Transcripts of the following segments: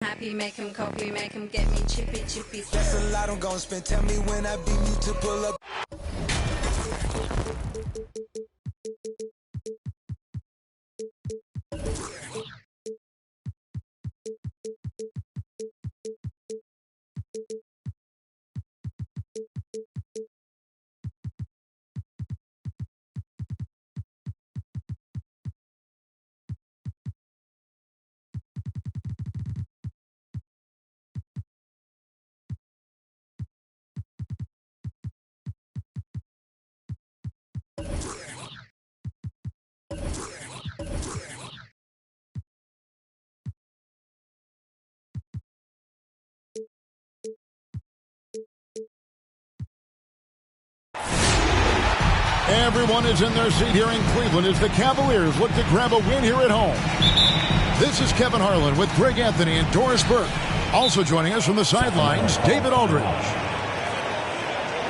Happy, make him copy, make him get me chippy. That's a lot I'm gonna spend. Tell me when I beam you to pull up. Everyone is in their seat here in Cleveland as the Cavaliers look to grab a win here at home. This is Kevin Harlan with Greg Anthony and Doris Burke. Also joining us from the sidelines, David Aldridge.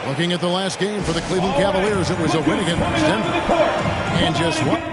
Looking at the last game for the Cleveland Cavaliers, it was a win against Denver. And just one.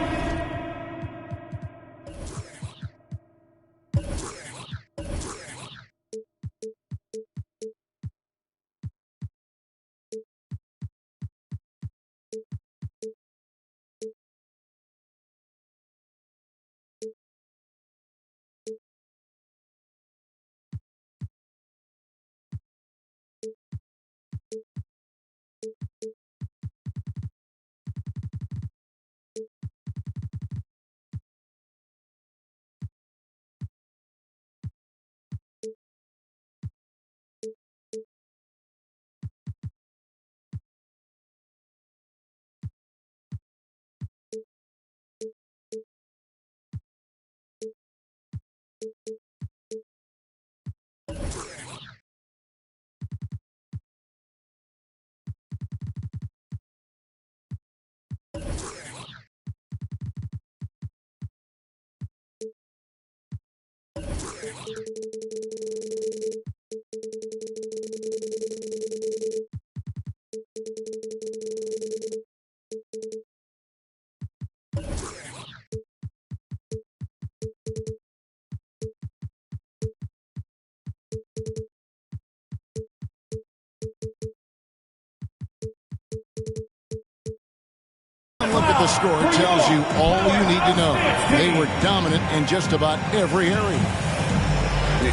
Look at the score. It tells you all you need to know. They were dominant in just about every area.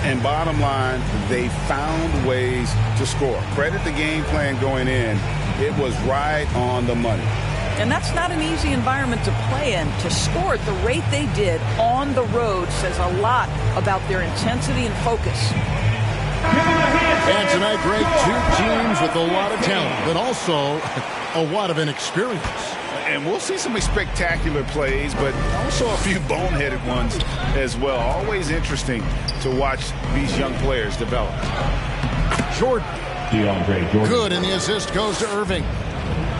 And bottom line, they found ways to score. Credit the game plan going in. It was right on the money. And that's not an easy environment to play in. To score at the rate they did on the road says a lot about their intensity and focus. And tonight, Greg, two teams with a lot of talent, but also a lot of inexperience. And we'll see some spectacular plays, but also a few boneheaded ones as well. Always interesting to watch these young players develop. Jordan. DeAndre Jordan. Good, and the assist goes to Irving.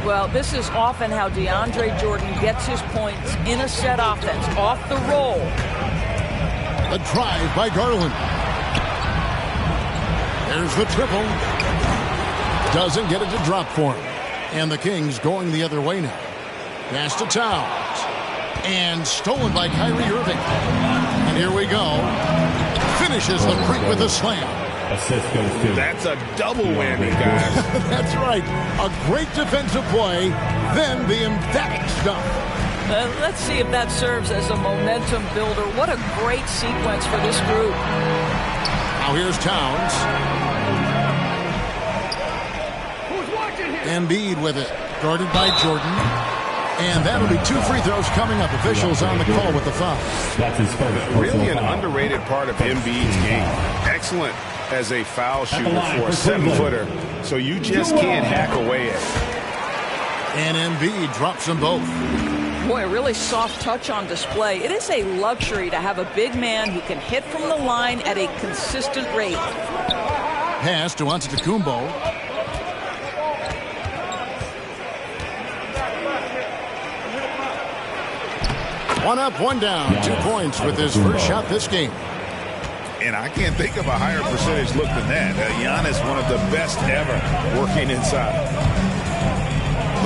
Well, this is often how DeAndre Jordan gets his points in a set offense, off the roll. A drive by Garland. There's the triple. Doesn't get it to drop for him. And the Kings going the other way now. Pass to Towns. And stolen by Kyrie Irving. And here we go. Finishes the break with a slam. Assist goes to. That's a double whammy, guys. That's right. A great defensive play, then the emphatic stuff. Let's see if that serves as a momentum builder. What a great sequence for this group. Now here's Towns. Embiid with it. Guarded by Jordan. And that'll be two free throws coming up. Officials on the call with the foul. That's his first. Really an underrated part of Embiid's game. Excellent as a foul shooter for a 7-footer. So you just can't hack away at it. And Embiid drops them both. Boy, a really soft touch on display. It is a luxury to have a big man who can hit from the line at a consistent rate. Pass to Antetokounmpo. One up, one down. 2 points with his first shot this game. And I can't think of a higher percentage look than that. Giannis, one of the best ever working inside.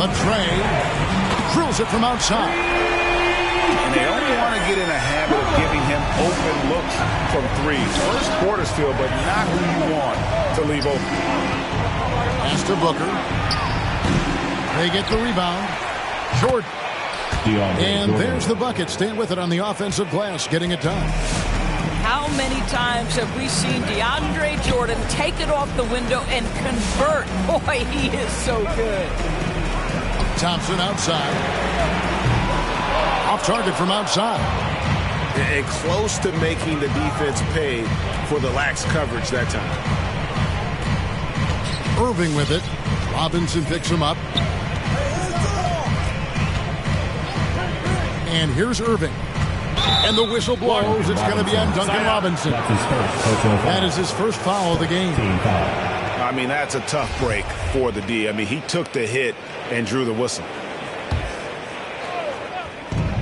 The tray. Drills it from outside. And they don't want to get in a habit of giving him open looks from threes. First quarter's feel, but not who you want to leave open. Pass to Booker. They get the rebound. Jordan. And there's the bucket. Staying with it on the offensive glass, getting it done. How many times have we seen DeAndre Jordan take it off the window and convert? Boy, he is so good. Thompson outside. Off target from outside. And close to making the defense pay for the lax coverage that time. Irving with it. Robinson picks him up. And here's Irving. And the whistle blows. It's going to be on Duncan Robinson. That is his first foul of the game. I mean, that's a tough break for the D. I mean, he took the hit and drew the whistle.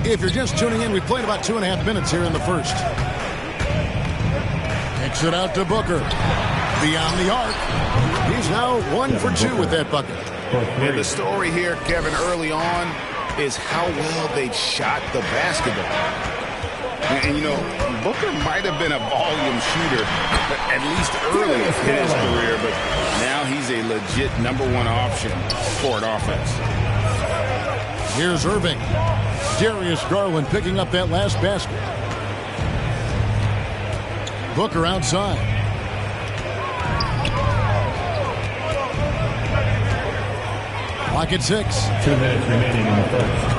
If you're just tuning in, we played about 2.5 minutes here in the first. Kicks it out to Booker. Beyond the arc. He's now 1 for 2 with that bucket. And the story here, Kevin, early on is how well they shot the basketball. And, you know, Booker might have been a volume shooter, at least early in his career, but now he's a legit #1 option for an offense. Here's Irving. Darius Garland picking up that last basket. Booker outside. Clock at 6. 2 minutes remaining in the first.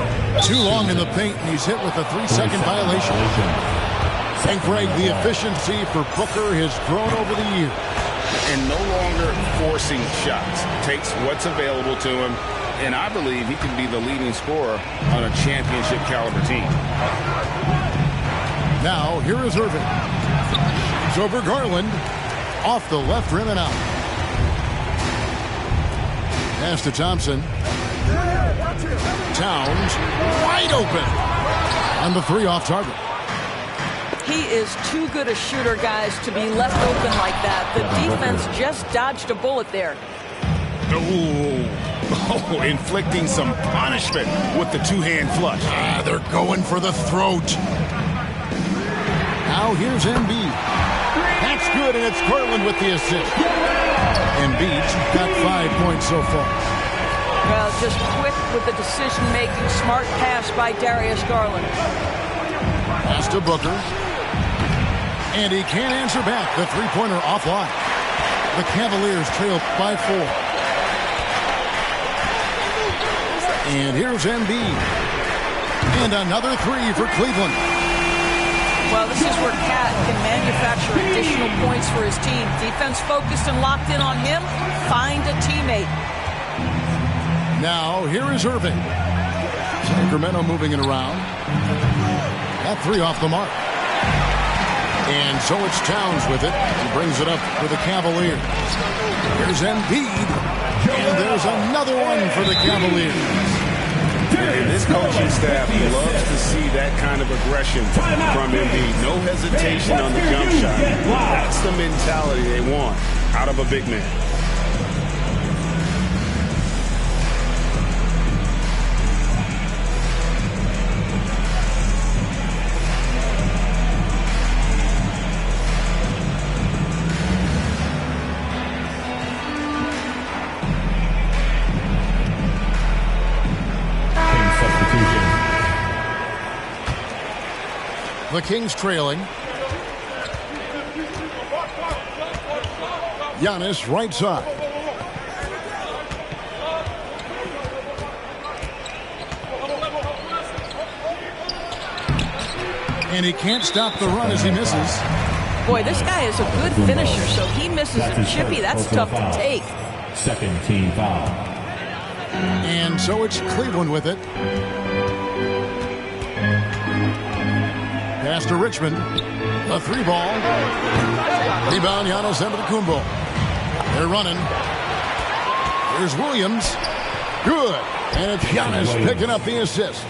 Too long in the paint, and he's hit with a 3-second violation. And Greg, the efficiency for Booker has grown over the years. And no longer forcing shots. Takes what's available to him, and I believe he could be the leading scorer on a championship caliber team. Now, here is Irving. It's over Garland. Off the left rim and out. Pass to Thompson. Towns wide open. And the 3 off target. He is too good a shooter, guys, to be left open like that. The defense just dodged a bullet there. Oh, inflicting some punishment with the 2-hand flush. They're going for the throat. Now here's Embiid. That's good, and it's Garland with the assist. Embiid's got 5 points so far. Well, just quick with the decision-making, smart pass by Darius Garland. Pass to Booker. And he can't answer back. The 3-pointer offline. The Cavaliers trail by 4. And here's Embiid. And another 3 for Cleveland. Well, this is where Cat can manufacture additional points for his team. Defense focused and locked in on him. Find a teammate. Now, here is Irving. Sacramento moving it around. That 3 off the mark. And so it's Towns with it. He brings it up for the Cavaliers. Here's Embiid. And there's another one for the Cavaliers. And this coaching staff loves to see that kind of aggression from Embiid. No hesitation on the jump shot. That's the mentality they want out of a big man. The Kings trailing. Giannis right side. And he can't stop the run as he misses. Boy, this guy is a good finisher, so he misses a chippy. That's tough to take. Second team foul. And so it's Cleveland with it. Pass to Richmond. A 3-ball. Rebound, Giannis Antetokounmpo. They're running. Here's Williams. Good. And it's Giannis picking up the assist.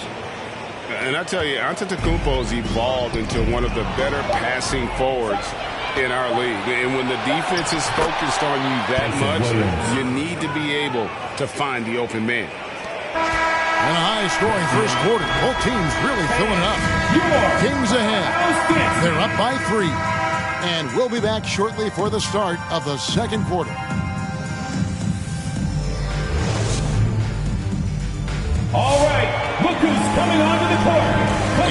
And I tell you, Antetokounmpo's evolved into one of the better passing forwards in our league. And when the defense is focused on you that much, you need to be able to find the open man. And a high-scoring first quarter. Both teams really filling it up. Kings ahead. They're up by 3. And we'll be back shortly for the start of the second quarter. All right, look who's coming onto the court.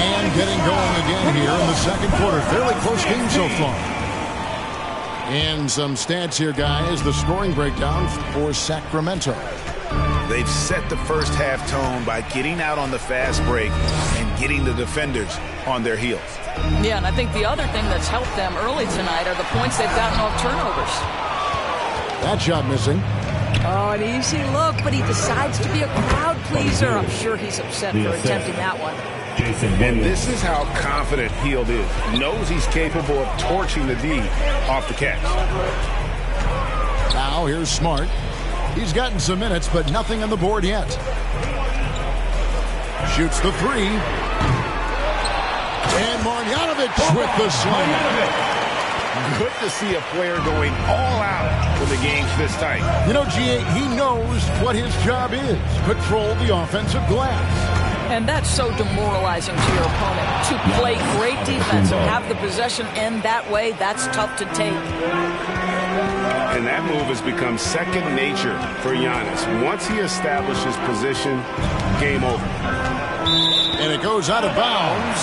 And getting going again here in the second quarter. Fairly close game so far. And some stats here, guys. The scoring breakdown for Sacramento. They've set the first half tone by getting out on the fast break and getting the defenders on their heels. Yeah, and I think the other thing that's helped them early tonight are the points they've gotten off turnovers. That shot missing. Oh, an easy look, but he decides to be a crowd pleaser. I'm sure he's upset for attempting that one. And this is how confident Hield is. He knows he's capable of torching the D off the catch. Now here's Smart. He's gotten some minutes, but nothing on the board yet. Shoots the 3. And Marjanovic with the slam. Good to see a player going all out when the game's this tight. You know, G.A., he knows what his job is. Control the offensive glass. And that's so demoralizing to your opponent. To play great defense and have the possession end that way, that's tough to take. And that move has become second nature for Giannis. Once he establishes position, game over. And it goes out of bounds.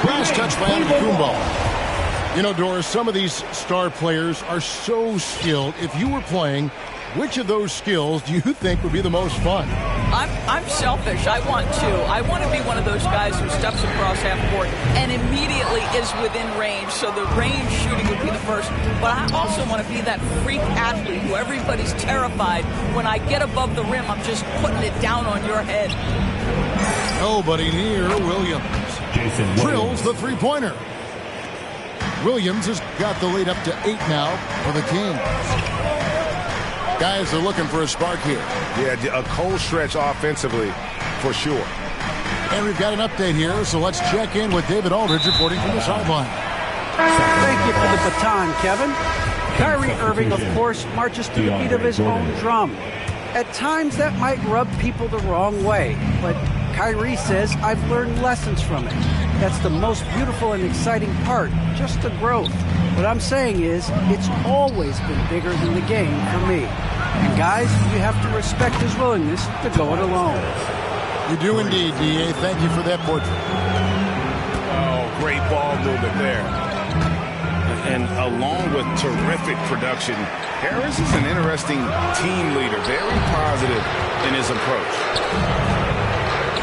Last touch by Antetokounmpo. You know, Doris, some of these star players are so skilled. If you were playing, which of those skills do you think would be the most fun? I'm selfish. I want to be one of those guys who steps across half court and immediately is within range. So the range shooting would be the first. But I also want to be that freak athlete who everybody's terrified. When I get above the rim, I'm just putting it down on your head. Nobody near Williams. Drills the three-pointer. Williams has got the lead up to 8 now for the Kings. Guys are looking for a spark here. Yeah, a cold stretch offensively for sure. And we've got an update here, so let's check in with David Aldridge reporting from the sideline. Thank you for the baton, Kevin. Kyrie Irving, of course, marches to the beat of his own drum. At times, that might rub people the wrong way, but Kyrie says, I've learned lessons from it. That's the most beautiful and exciting part, just the growth. What I'm saying is, it's always been bigger than the game for me. And guys, you have to respect his willingness to go it alone. You do indeed, D.A. Thank you for that portrait. Oh, great ball movement there. And along with terrific production, Harris is an interesting team leader, very positive in his approach.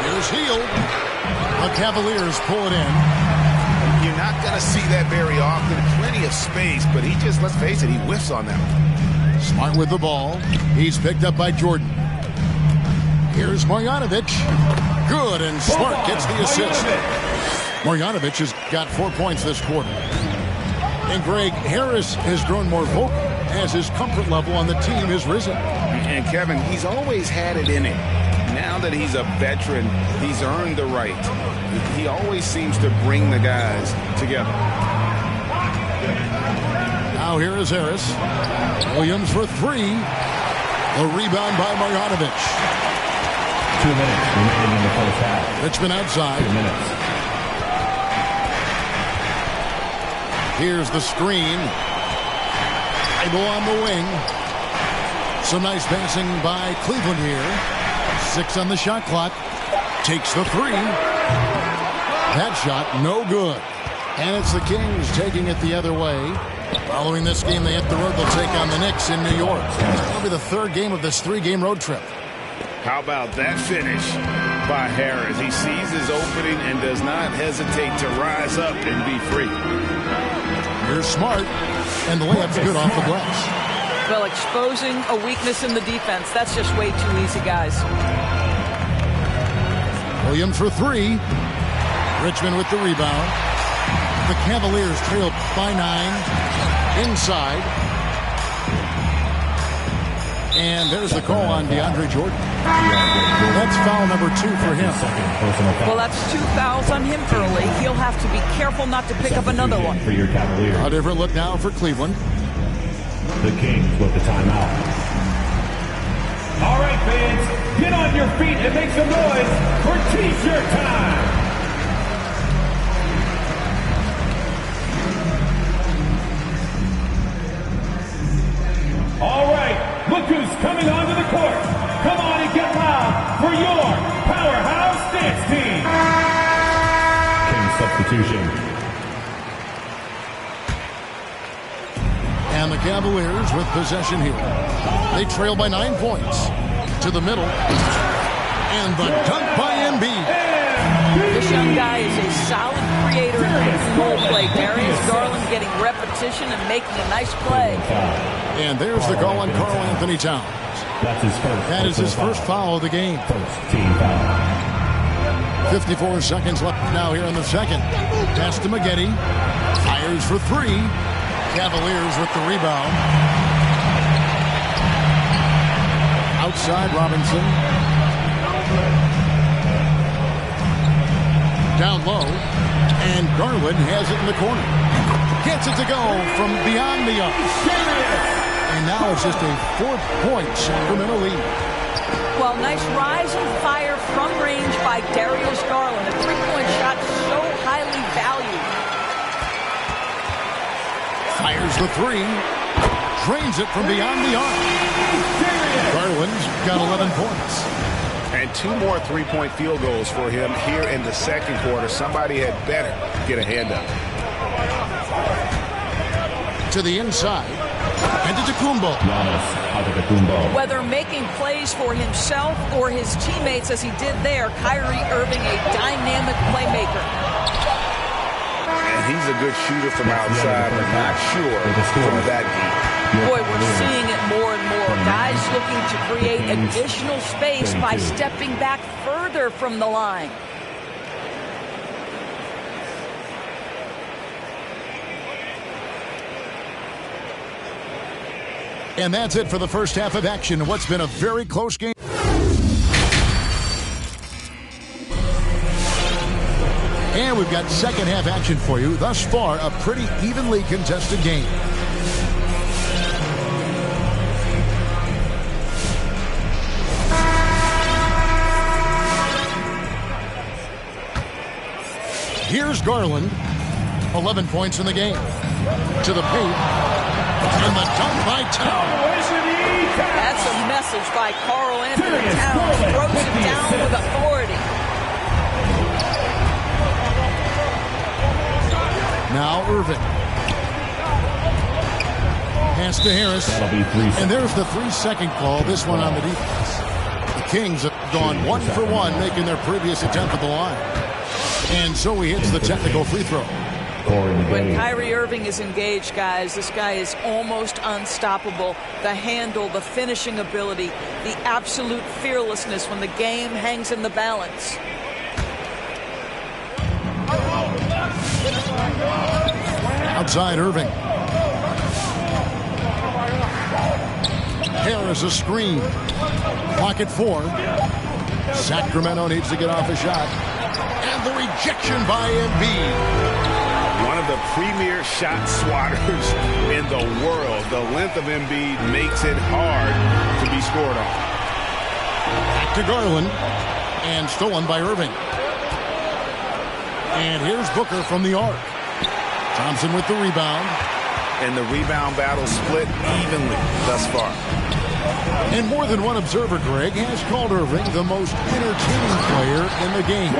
Here's Hield. The Cavaliers pull it in. You're not going to see that very often. Plenty of space, but he just, let's face it, he whiffs on them. Smart with the ball. He's picked up by Jordan. Here's Marjanovic. Good, and Smart gets the assist. Marjanovic has got 4 points this quarter. And Greg, Harris has grown more vocal as his comfort level on the team has risen. And Kevin, he's always had it in him. Now that he's a veteran, he's earned the right. He always seems to bring the guys together. Now here is Harris. Williams for 3. A rebound by Marjanovic. 2 minutes remaining in the first half. Richmond outside. 2 minutes. Here's the screen. Idle on the wing. Some nice passing by Cleveland here. 6 on the shot clock. Takes the 3. That shot, no good. And it's the Kings taking it the other way. Following this game, they hit the road. They'll take on the Knicks in New York. That'll be the 3rd game of this 3-game road trip. How about that finish by Harris? He sees his opening and does not hesitate to rise up and be free. Here's Smart. And the layup's good off the glass. Well, exposing a weakness in the defense, that's just way too easy, guys. Williams for 3. Richmond with the rebound. The Cavaliers trail by 9. Inside. And there's the call on DeAndre Jordan. That's foul number 2 for him. Well, that's 2 fouls on him early. He'll have to be careful not to pick up another one. For your Cavaliers. A different look now for Cleveland. The Kings with the timeout. All right, fans, Get on your feet and make some noise for T-shirt time. All right, look who's coming onto the court. Come on and get loud for your Powerhouse Dance Team. King substitution. And the Cavaliers with possession here. They trail by 9 points. To the middle. And the dunk by Embiid. This young guy is a solid creator in role play. Darius Garland getting repetition and making a nice play. And there's the call on Karl Anthony Towns. That's his first. That is his first foul of the game. First team foul. 54 seconds left now here in the second. Pass to Maggette. Fires for 3. Cavaliers with the rebound. Outside Robinson. Down low. And Garland has it in the corner. Gets it to go from beyond the arc. And now it's just a 4-point Sacramento lead. Well, nice rise and fire from range by Darius Garland. A three-point shot so highly valued. Fires the 3. Drains it from beyond the arc. Garland's got 11 points. And 2 more three-point field goals for him here in the second quarter. Somebody had better get a hand up. To the inside. Antetokounmpo. Whether making plays for himself or his teammates as he did there, Kyrie Irving a dynamic playmaker. And he's a good shooter from outside, but not sure from that deep. Boy, we're seeing it more and more. Guys looking to create additional space by stepping back further from the line. And that's it for the first half of action. What's been a very close game. And we've got second half action for you. Thus far, a pretty evenly contested game. Here's Garland. 11 points in the game. To the paint. And the dunk by Towns. That's a message by Karl Anthony Towns. Throws it down with authority. Now Irving. Pass to Harris. And there's the 3-second call. This one on the defense. The Kings have gone 1 for 1, making their previous attempt at the line. And so he hits the technical free throw. When Kyrie Irving is engaged, guys, this guy is almost unstoppable. The handle, the finishing ability, the absolute fearlessness when the game hangs in the balance. Outside Irving. Harris a screen. Pocket 4. Sacramento needs to get off a shot. And the rejection by Embiid. One of the premier shot swatters in the world. The length of Embiid makes it hard to be scored on. Back to Garland. And stolen by Irving. And here's Booker from the arc. Thompson with the rebound. And the rebound battle split evenly thus far. And more than one observer, Greg, has called Irving the most entertaining player in the game.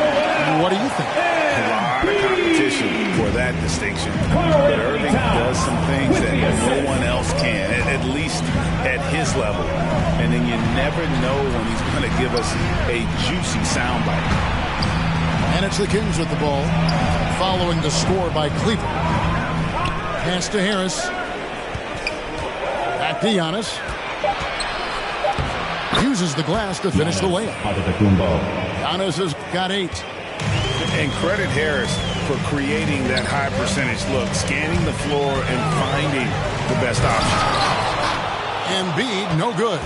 What do you think? A lot of competition for that distinction. But Irving does some things that no one else can, at least at his level. And then you never know when he's going to give us a juicy soundbite. And it's the Kings with the ball, following the score by Cleveland. Pass to Harris. Back to Giannis. Uses the glass to finish the layup. Giannis has got 8. And credit Harris for creating that high percentage look, scanning the floor and finding the best option. Embiid, no good.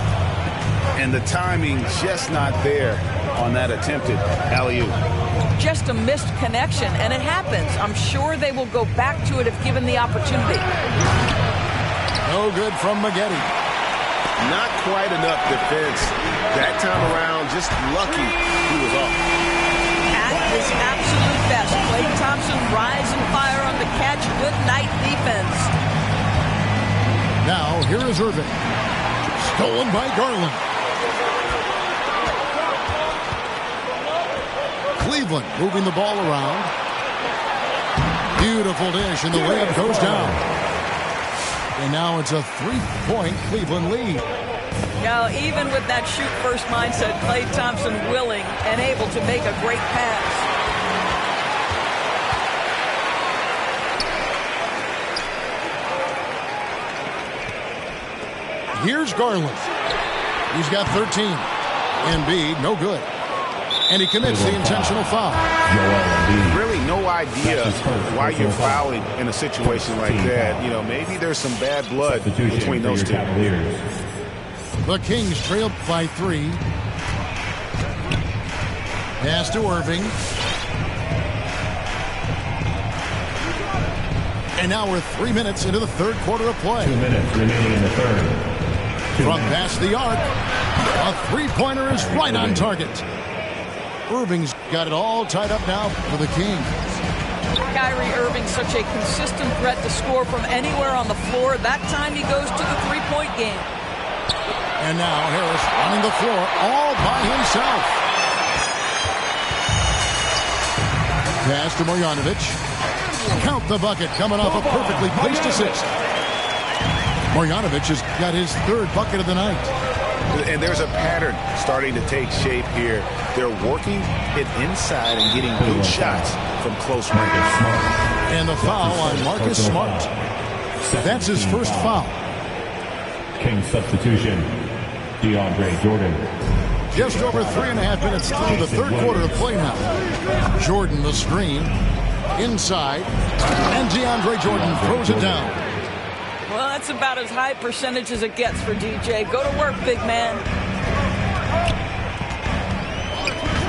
And the timing just not there on that attempted alley-oop. Just a missed connection, and it happens. I'm sure they will go back to it if given the opportunity. No good from Maggette. Not quite enough defense. That time around, just lucky he was off. At his absolute best, Klay Thompson rise and fire on the catch. Good night defense. Now, here is Irving. Stolen by Garland. Cleveland moving the ball around. Beautiful dish, and the layup goes down. And now it's a 3-point Cleveland lead. Now, even with that shoot-first mindset, Klay Thompson willing and able to make a great pass. Here's Garland. He's got 13. Embiid, no good. And he commits the intentional foul. Really no idea why you're fouling in a situation like that. You know, maybe there's some bad blood between those two. The Kings trail by 3. Pass to Irving. And now we're 3 minutes into the third quarter of play. 2 minutes remaining in the third. From past the arc, a three-pointer is right on target. Irving's got it all tied up now for the Kings. Kyrie Irving, such a consistent threat to score from anywhere on the floor. That time he goes to the three-point game. And now Harris running the floor all by himself. Pass to Marjanovic. Count the bucket coming off a perfectly placed assist. Marjanovic has got his third bucket of the night. And there's a pattern starting to take shape here. They're working it inside and getting good shots from close range. And the foul on Marcus Smart. That's his first foul. Kings substitution, DeAndre Jordan. Just over 3.5 minutes through the third quarter of play now. Jordan the screen. Inside. And DeAndre Jordan throws it down. Well, that's about as high percentage as it gets for DJ. Go to work, big man.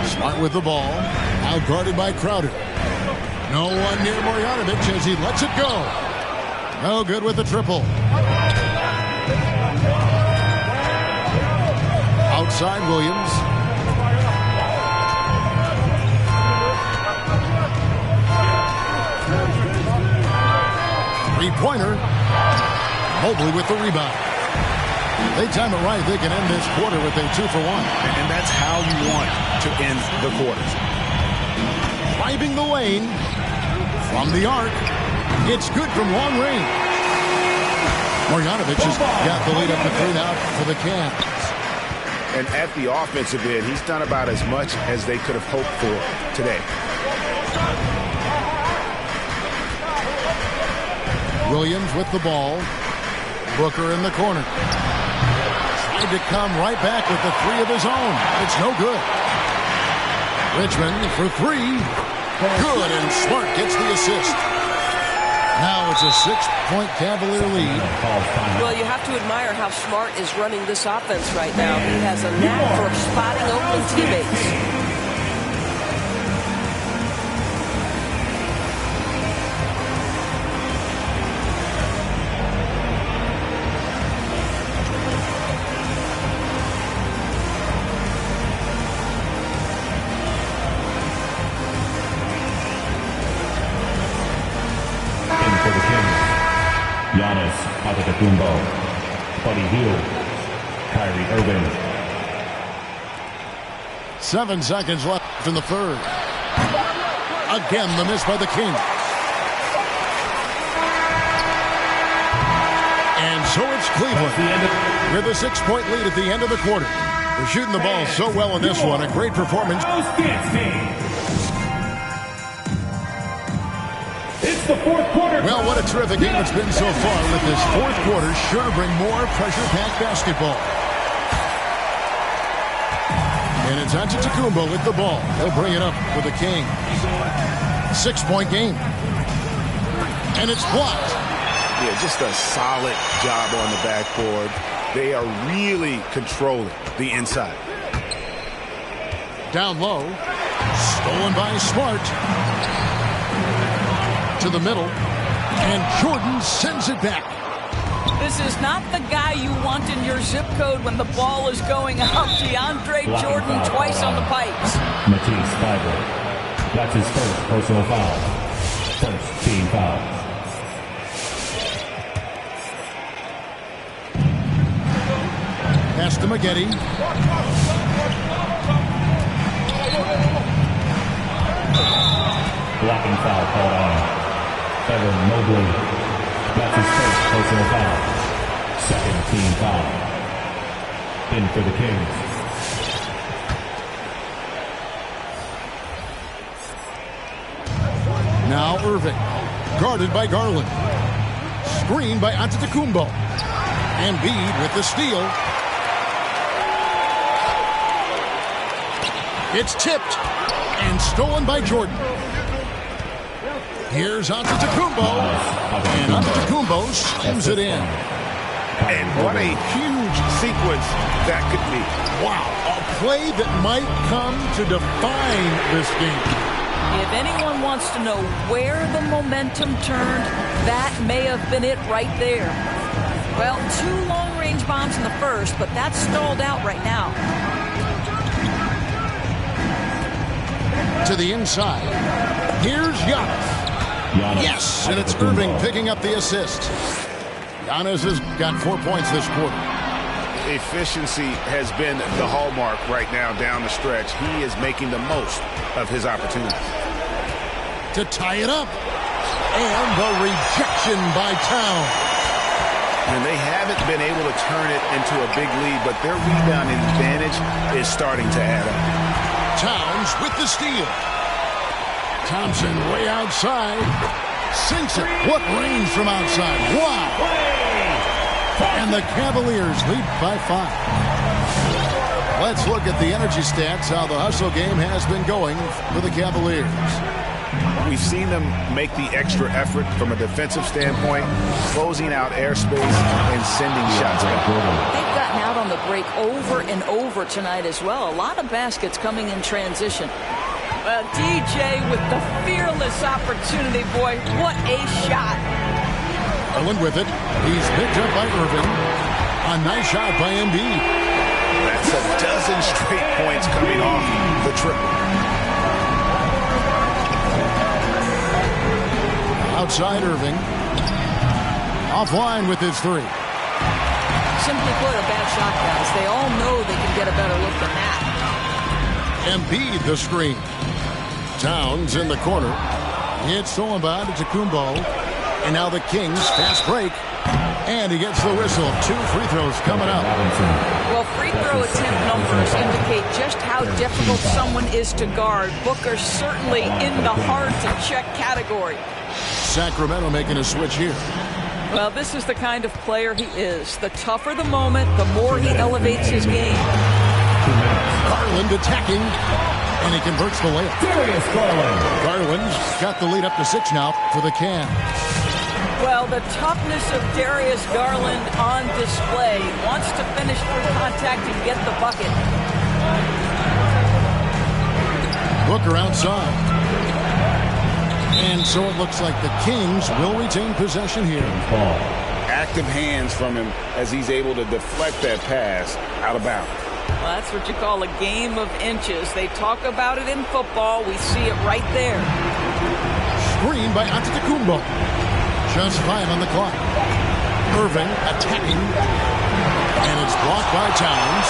Smart with the ball. Out guarded by Crowder. No one near Marjanovic as he lets it go. No good with the triple. Outside Williams. Three-pointer. Mobley with the rebound. They time it right. They can end this quarter with a 2-for-1. And that's how you want to end the quarters. Driving the lane from the arc. It's good from long range. Marjanovic has got the lead up to 3 now for the Cavs. And at the offensive end, he's done about as much as they could have hoped for today. Williams with the ball. Booker in the corner. Tried to come right back with the 3 of his own. It's no good. Richmond for 3. Good, and Smart gets the assist. Now it's a 6-point Cavalier lead. Well, you have to admire how Smart is running this offense right now. He has a knack for spotting open teammates. Giannis Antetokounmpo, Buddy Hield, Kyrie Irving. 7 seconds left in the third. Again, the miss by the Kings. And so it's Cleveland with a 6-point lead at the end of the quarter. They're shooting the ball so well in this one. A great performance. The fourth quarter. Well, what a terrific game it's been so far. With this fourth quarter, sure to bring more pressure-packed basketball. And it's Antetokounmpo with the ball. He'll bring it up for the Kings. 6-point game. And it's blocked. Yeah, just a solid job on the backboard. They are really controlling the inside. Down low. Stolen by Smart. To the middle, and Jordan sends it back. This is not the guy you want in your zip code when the ball is going out. DeAndre Jordan twice on the pipes. Matisse Thybulle. That's his first personal foul. First team foul. Pass to Maggette. Blocking foul called on Evan Mobley. That's his first personal foul. Second team foul. In for the Kings. Now Irving, guarded by Garland. Screened by Antetokounmpo. Embiid with the steal. It's tipped and stolen by Jordan. Here's Antetokounmpo. And Antetokounmpo slams it in. And what a huge sequence that could be. Wow, a play that might come to define this game. If anyone wants to know where the momentum turned, that may have been it right there. Well, 2 long-range bombs in the first, but that's stalled out right now. To the inside. Here's Giannis. Yes, and it's Irving picking up the assist. Giannis has got 4 points this quarter. Efficiency has been the hallmark right now down the stretch. He is making the most of his opportunities. To tie it up. And the rejection by Towns. And they haven't been able to turn it into a big lead, but their rebounding advantage is starting to add up. Towns with the steal. Thompson way outside. Sinks it. What range from outside. Wow. And the Cavaliers lead by 5. Let's look at the energy stats, how the hustle game has been going for the Cavaliers. We've seen them make the extra effort from a defensive standpoint, closing out airspace and sending shots back. They've gotten out on the break over and over tonight as well. A lot of baskets coming in transition. Well, DJ with the fearless opportunity, boy. What a shot. Garland with it. He's picked up by Irving. A nice shot by Embiid. That's a dozen straight points coming off the triple. Outside Irving. Offline with his 3. Simply put, a bad shot, guys. They all know they can get a better look than that. Embiid the screen. Towns in the corner. It's stolen by Antetokounmpo. And now the Kings fast break. And he gets the whistle. 2 free throws coming up. Well, free throw attempt numbers indicate just how difficult someone is to guard. Booker certainly in the hard-to-check category. Sacramento making a switch here. Well, this is the kind of player he is. The tougher the moment, the more he elevates his game. Garland attacking, and he converts the layup. Darius Garland. Garland's got the lead up to 6 now for the Cavs. Well, the toughness of Darius Garland on display. Wants to finish through contact and get the bucket. Booker outside. And so it looks like the Kings will retain possession here. Active hands from him as he's able to deflect that pass out of bounds. Well, that's what you call a game of inches. They talk about it in football. We see it right there. Screen by Antetokounmpo. Just 5 on the clock. Irving attacking. And it's blocked by Towns.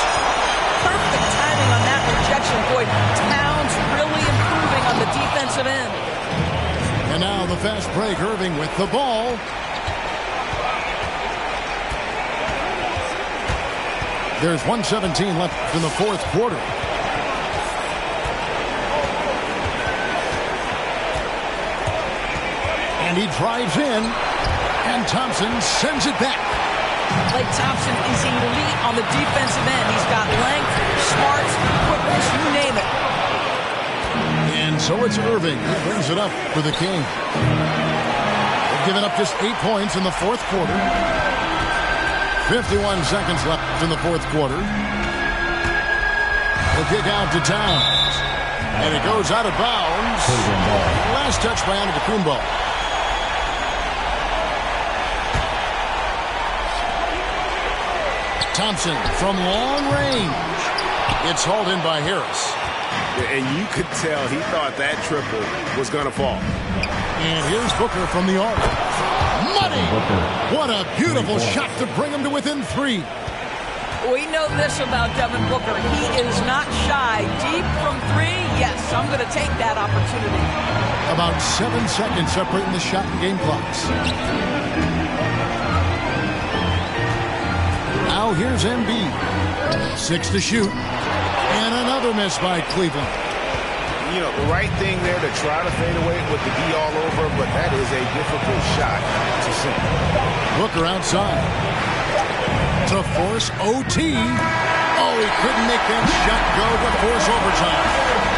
Perfect timing on that rejection. Boy, Towns really improving on the defensive end. And now the fast break. Irving with the ball. There's 1:17 left in the 4th quarter. And he drives in, and Thompson sends it back. Klay Thompson is elite on the defensive end. He's got length, smarts, quickness, you name it. And so it's Irving who brings it up for the Kings. They've given up just 8 points in the 4th quarter. 51 seconds left in the 4th quarter. The kick out to Towns. And it goes out of bounds. Last touch by Antetokounmpo. Thompson from long range. It's hauled in by Harris. And you could tell he thought that triple was going to fall. And here's Booker from the arc. Money! What a beautiful shot to bring him to within 3. We know this about Devin Booker. He is not shy. Deep from 3, yes, I'm going to take that opportunity. About 7 seconds separating the shot and game clocks. Now here's Embiid. 6 to shoot. And another miss by Cleveland. You know, the right thing there to try to fade away with the D all over, but that is a difficult shot to sink. Booker outside. To force OT. Oh, he couldn't make that shot go to force overtime.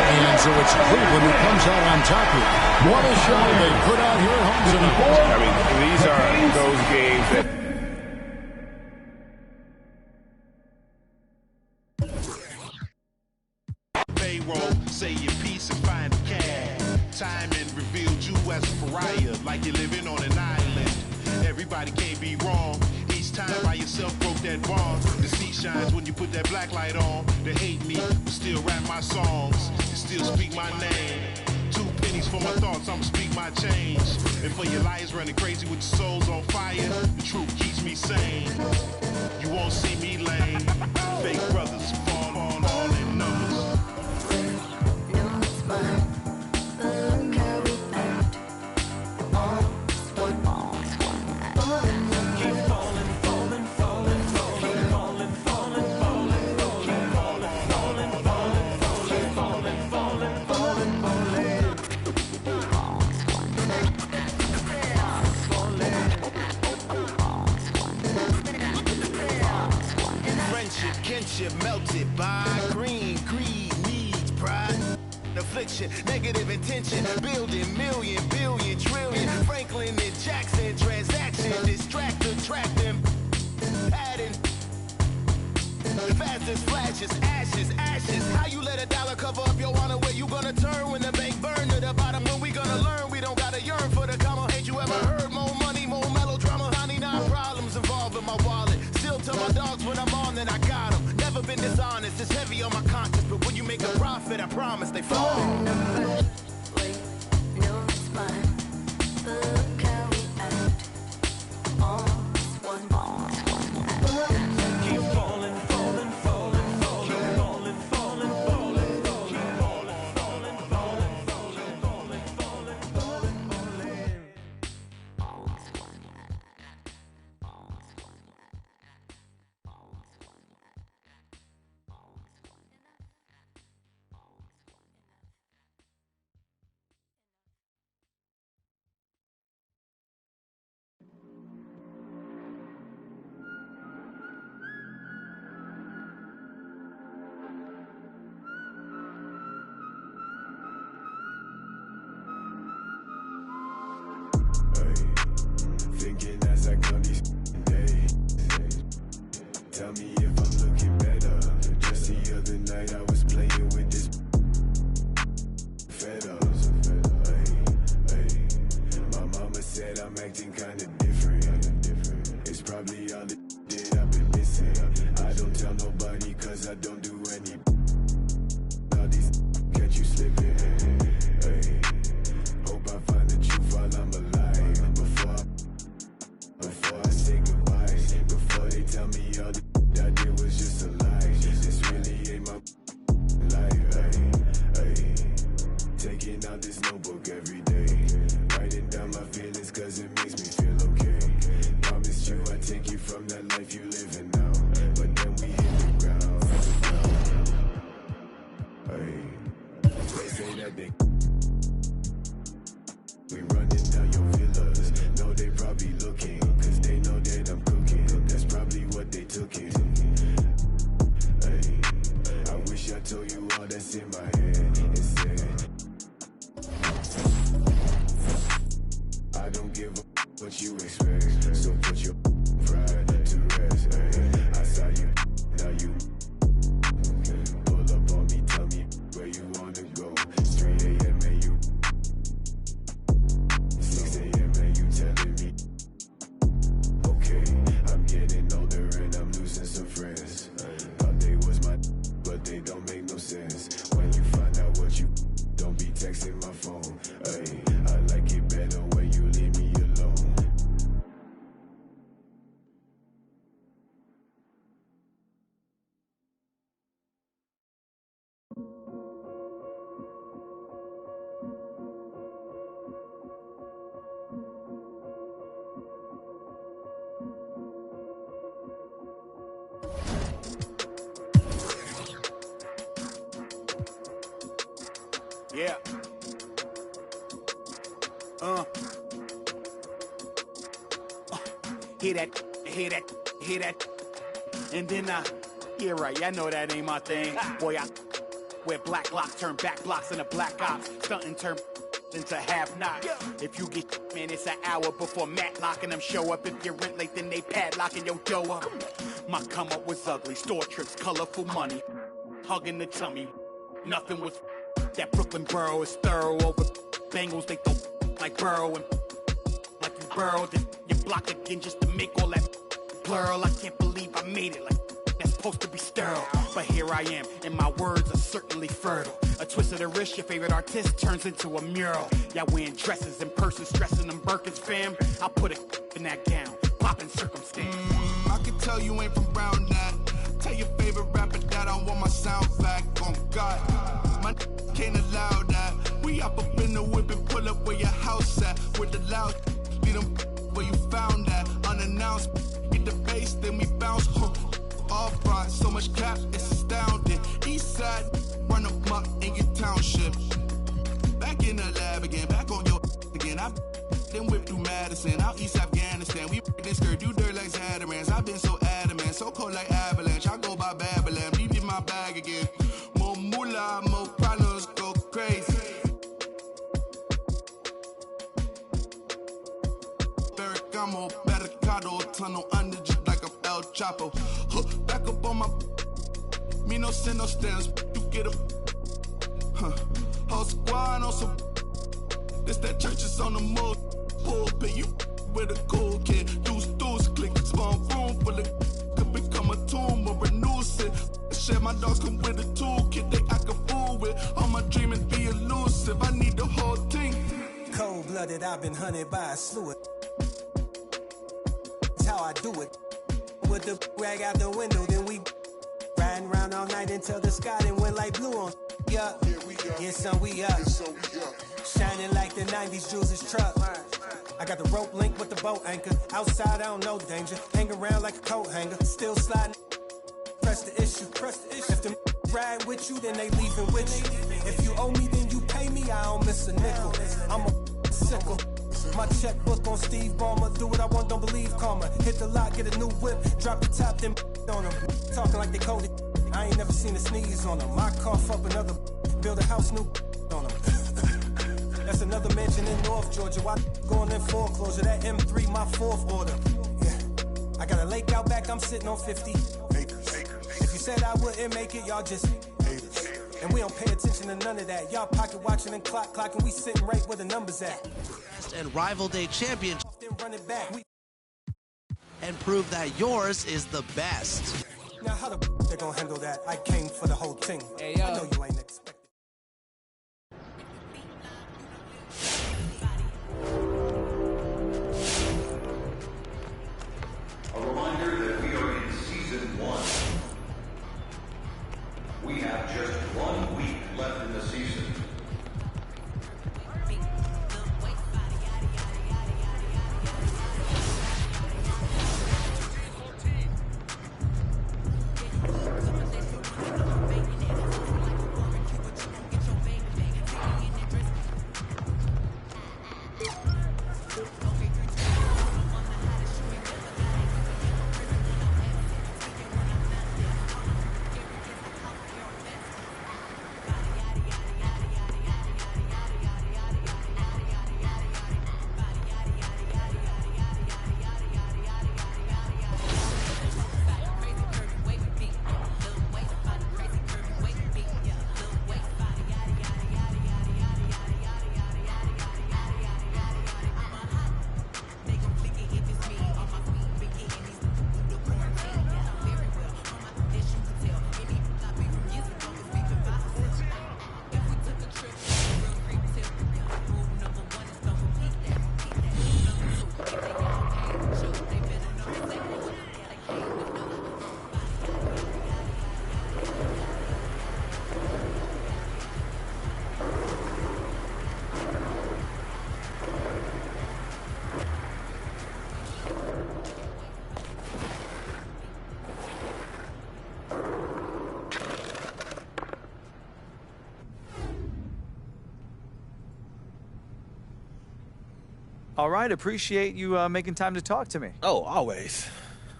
And so it's Cleveland who comes out on top here. What a shot they put out here at home tonight. I mean, these are those games that... Payroll, say your piece and find the cash. Time and revealed you as a pariah, like you're living on an island. Everybody can't be wrong. Each time by yourself broke that bond. The sea shines when you put that black light on. They hate me, but still rap my songs and still speak my name. 2 pennies for my thoughts, I'ma speak my change. And for your liars running crazy with your souls on fire, the truth keeps me sane. You won't see me lame. Fake brothers fall on all in numbers. Melted by green, greed, needs, pride, affliction, negative intention, building million, billion, trillion, Franklin and Jackson, transaction, distract, attract them, adding, fast as flashes, ashes, ashes, how you let a dollar cover up your honor, where you gonna turn when the bank burn to the bottom, when we gonna learn, we don't gotta yearn for the comma, ain't you ever heard, more money, more melodrama, 99 problems involved in my wallet, still tell my dogs when I'm on, then I got them. Never been dishonest, it's heavy on my conscience, but when you make a profit, I promise they fall. Wait, no, it's mine. Look how we act. All one. Keep falling, falling, falling, falling, falling, falling, falling, falling, falling, falling, falling, falling, falling, falling, falling. Thinking as I count these days. Tell me if I'm looking better. Just the other night I was playing with this fed up. My mama said I'm acting kinda different. It's probably all the that I've been missing. I don't tell nobody cause I don't do any. All these catch you slipping. Hope I find the truth while I'm alive. Before I say goodbye, before they tell me all the I did was just a lie. This really ain't my life. Taking out this notebook every day, writing down my feelings cause it makes me feel okay. Promised you I'd take you from that life you living now, but then we hit the ground. Yeah. Hear that. And then, yeah, right, I know that ain't my thing. Boy, I wear black locks, turn back blocks into black ops, stunting turn into half knocks. If you get, man, it's an hour before Matlock and them show up. If you're rent late, then they padlocking your dough up. My come up was ugly, store trips, colorful money, hugging the tummy. Nothing was that Brooklyn borough is thorough over Bengals. They throw like Burrow and like you burrowed in your block again just to make all that blur. I can't believe I made it. Like that's supposed to be sterile, but here I am, and my words are certainly fertile. A twist of the wrist, your favorite artist turns into a mural. Y'all wearing dresses and purses, stressing them Birkins, fam. I'll put a in that gown, popping circumstance. I can tell you ain't from Brown that. Tell your favorite rapper that I want my sound back. On God, my can't allow that. We up in the whip and pull up where your house at. With the loud, beat them where you found that. Unannounced, get the bass, then we bounce. Off right, so much cap, it's astounding. East side, run up in your township. Back in the lab again, back on your again. I then whip through Madison, out East Afghanistan. We this skirt, do dirt like Zatarans. I've been so adamant, so cold like avalanche. I go by Babylon, leave in my bag again. More moolah, more problems, go crazy. Ferragamo, Barricado, tunnel under just like a El Chapo. Back up on my, me no send no stamps, you get a, whole squad on some, this that church is on the move, pulpit, you with a cool kid, deuce, click, spawn room full of, could become a tomb or a nuisance. Shit, my dogs come with a toolkit, they act a fool with, all my dreaming be elusive, I need the whole thing. Cold-blooded, I've been hunted by a slew of, that's how I do it. With the rag out the window, then we riding around all night until the sky then went like blue on. Yeah, yeah, son, we up. Shining like the 90s Jules' truck. I got the rope link with the boat anchor. Outside, I don't know danger. Hang around like a coat hanger. Still sliding. Press the issue. If them ride with you, then they leaving with you. If you owe me, then you pay me. I don't miss a nickel. I'm a sickle. My checkbook on Steve Ballmer. Do what I want, don't believe karma. Hit the lot, get a new whip. Drop the top, then on them. Talking like they coded. I ain't never seen a sneeze on them. I cough up another. Build a house new on them. That's another mansion in North Georgia. Why going in foreclosure? That M3, my fourth order. Yeah, I got a lake out back. I'm sitting on 50 acres. If you said I wouldn't make it, y'all just haters. And we don't pay attention to none of that. Y'all pocket watching and clocking. We sitting right where the numbers at. And Rival Day Championship. Run it back. And prove that yours is the best. Now how the they gonna handle that? I came for the whole thing. Hey, yo. I know you ain't expecting. A reminder that we are in season 1. We have just 1 week left in the season. All right, appreciate you making time to talk to me. Oh, always.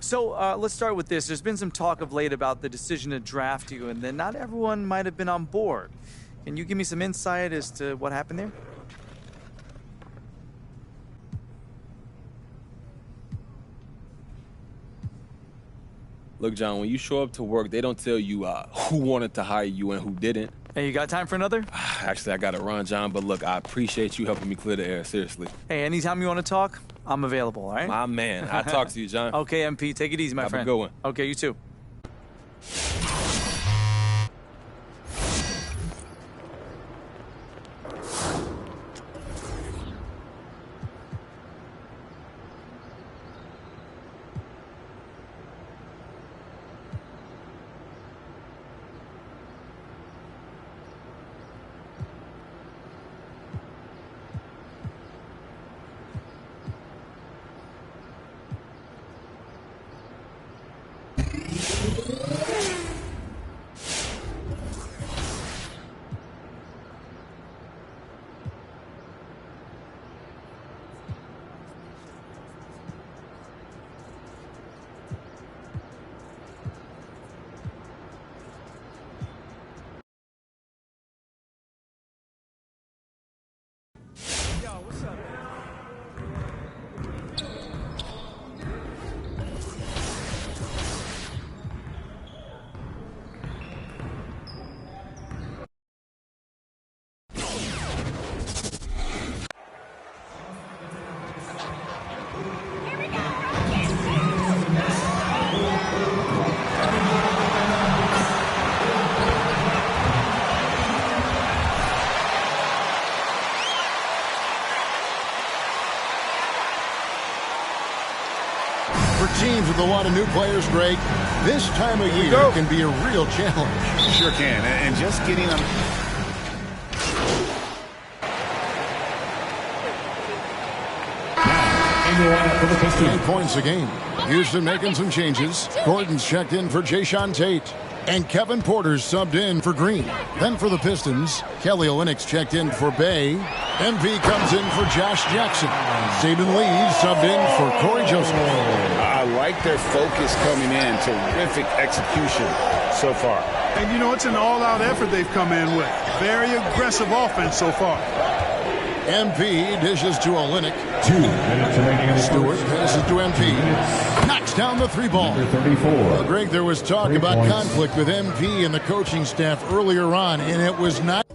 So let's start with this. There's been some talk of late about the decision to draft you, and then not everyone might have been on board. Can you give me some insight as to what happened there? Look, John, when you show up to work, they don't tell you who wanted to hire you and who didn't. Hey, you got time for another? Actually, I got to run, John, but look, I appreciate you helping me clear the air, seriously. Hey, anytime you want to talk, I'm available, all right? My man. I'll talk to you, John. Okay, MP, take it easy, my friend. Have a good one. Okay, you too. Teams with a lot of new players, Greg, this time of year can be a real challenge. Sure can, and just getting them. 8 points a game. Houston making some changes. Gordon's checked in for Jayshawn Tate. And Kevin Porter's subbed in for Green. Then for the Pistons, Kelly Olynyk's checked in for Bay. MP comes in for Josh Jackson. Saban Lee subbed in for Corey Joseph. I like their focus coming in. Terrific execution so far. And you know, it's an all-out effort they've come in with. Very aggressive offense so far. MP dishes to Olynyk. 2 minutes remaining in the Stewart passes to MP. Knocks down the three ball. Well, Greg, there was talk about conflict with MP and the coaching staff earlier on, and it was not